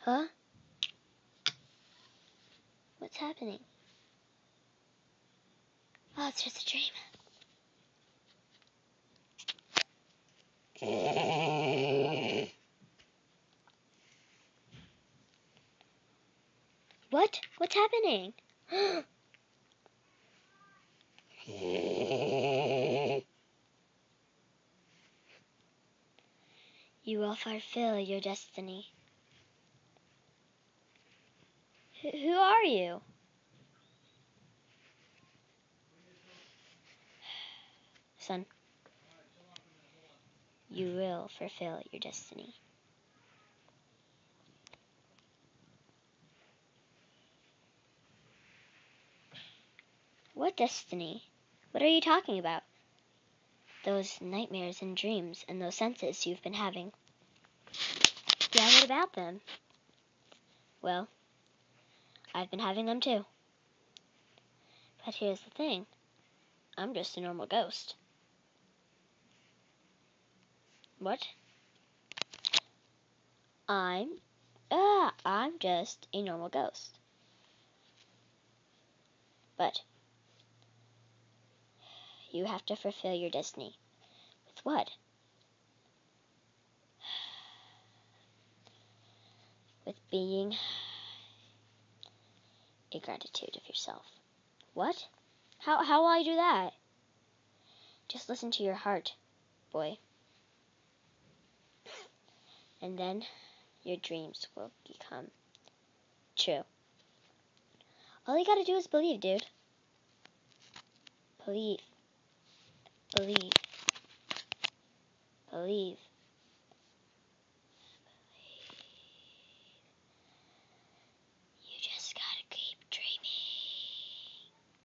Huh? What's happening? Oh, it's just a dream. What? What's happening? You will fulfill your destiny. Who are you? Son, you will fulfill your destiny. What destiny? What are you talking about? Those nightmares and dreams and those senses you've been having. Yeah, what about them? Well, I've been having them too. But here's the thing. I'm just a normal ghost. What? I'm just a normal ghost. But you have to fulfill your destiny. With what? With being a gratitude of yourself. What? How will I do that? Just listen to your heart, boy. And then your dreams will become true. All you gotta do is believe, dude. Believe. Believe. Believe.